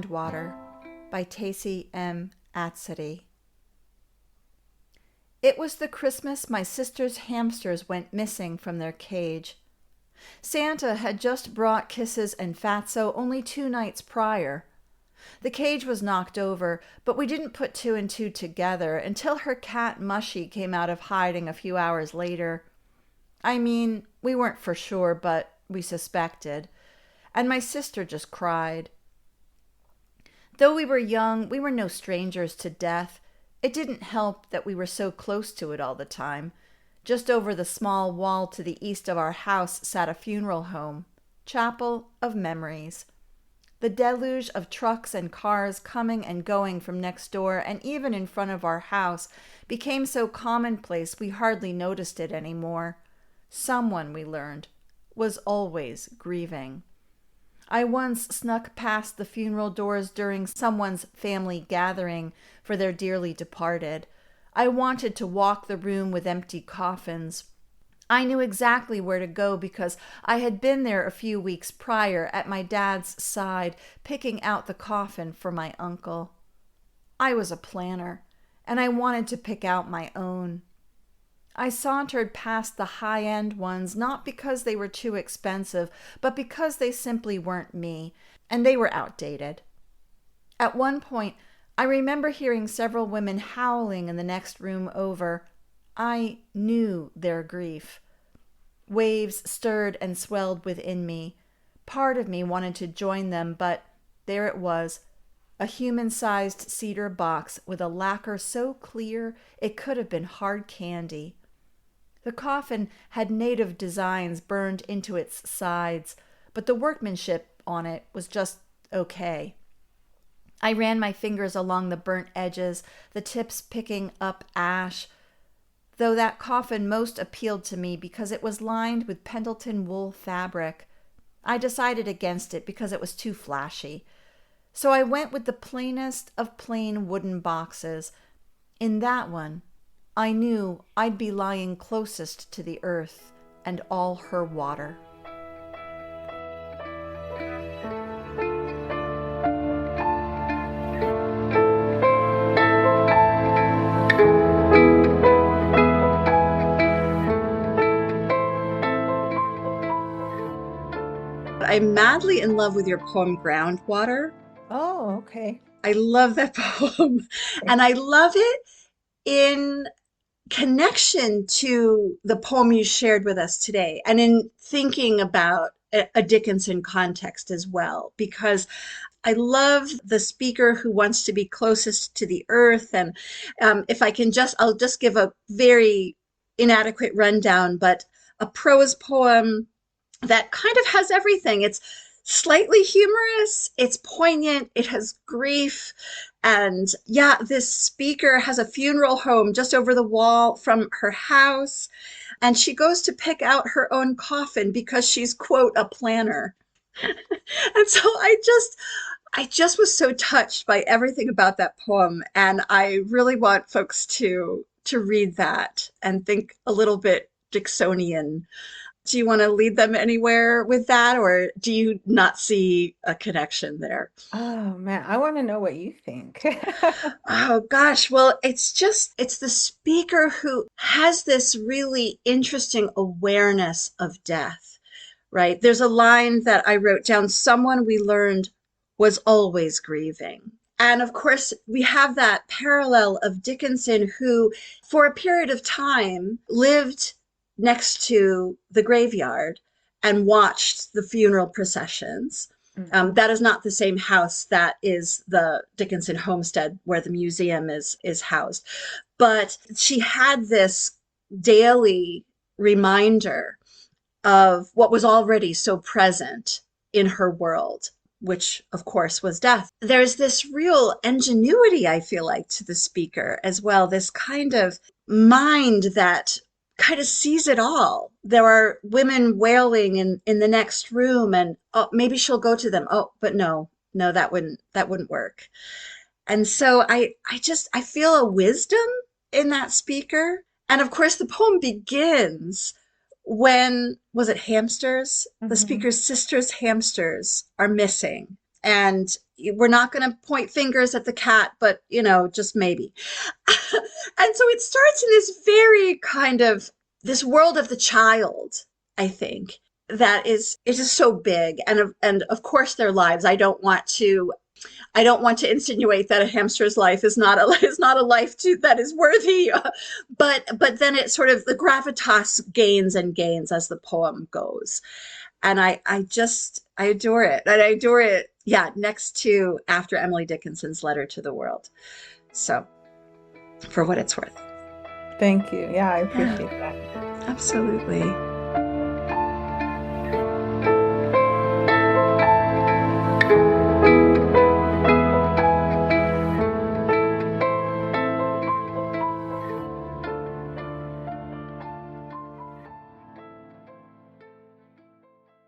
Groundwater by Tacey M. Atsitty. It was the Christmas my sister's hamsters went missing from their cage. Santa had just brought Kisses and Fatso only 2 nights prior. The cage was knocked over, but we didn't put 2 and 2 together until her cat Mushy came out of hiding a few hours later. I mean, we weren't for sure, but we suspected. And my sister just cried. Though we were young, we were no strangers to death. It didn't help that we were so close to it all the time. Just over the small wall to the east of our house sat a funeral home, chapel of memories. The deluge of trucks and cars coming and going from next door and even in front of our house became so commonplace we hardly noticed it anymore. Someone, we learned, was always grieving. I once snuck past the funeral doors during someone's family gathering for their dearly departed. I wanted to walk the room with empty coffins. I knew exactly where to go because I had been there a few weeks prior at my dad's side picking out the coffin for my uncle. I was a planner, and I wanted to pick out my own. I sauntered past the high-end ones not because they were too expensive, but because they simply weren't me, and they were outdated. At one point, I remember hearing several women howling in the next room over. I knew their grief. Waves stirred and swelled within me. Part of me wanted to join them, but there it was, a human-sized cedar box with a lacquer so clear it could have been hard candy. The coffin had native designs burned into its sides, but the workmanship on it was just okay. I ran my fingers along the burnt edges, the tips picking up ash, though that coffin most appealed to me because it was lined with Pendleton wool fabric. I decided against it because it was too flashy. So I went with the plainest of plain wooden boxes. In that one, I knew I'd be lying closest to the earth and all her water. I'm madly in love with your poem, Groundwater. Oh, okay. I love that poem. And I love it in connection to the poem you shared with us today and in thinking about a Dickinson context as well, because I love the speaker who wants to be closest to the earth. And if I can I'll just give a very inadequate rundown, but a prose poem that kind of has everything. It's slightly humorous, it's poignant, it has grief. And yeah, this speaker has a funeral home just over the wall from her house. And she goes to pick out her own coffin because she's, quote, a planner. And so I just was so touched by everything about that poem. And I really want folks to read that and think a little bit Dixonian. Do you want to lead them anywhere with that, or do you not see a connection there? Oh man, I want to know what you think. Oh gosh, well, it's the speaker who has this really interesting awareness of death, right? There's a line that I wrote down, someone we learned was always grieving. And of course, we have that parallel of Dickinson, who for a period of time lived next to the graveyard and watched the funeral processions. Mhm. That is not the same house that is the Dickinson homestead where the museum is housed. But she had this daily reminder of what was already so present in her world, which of course was death. There's this real ingenuity, I feel like, to the speaker as well, this kind of mind that kind of sees it all. There are women wailing in the next room, and oh, maybe she'll go to them. Oh, but no, that wouldn't work. And so I feel a wisdom in that speaker. And of course, the poem begins when, was it hamsters? The Mhm. speaker's sister's hamsters are missing. and we're not going to point fingers at the cat, but just maybe. And so it starts in this very kind of this world of the child, I think, that it is so big, and of course their lives. I don't want to insinuate that a hamster's life is not a life that is worthy, but then it sort of, the gravitas gains and gains as the poem goes, and I adore it, and I adore it. Yeah, next to after Emily Dickinson's Letter to the World. So, for what it's worth. Thank you. Yeah, I appreciate that. Absolutely.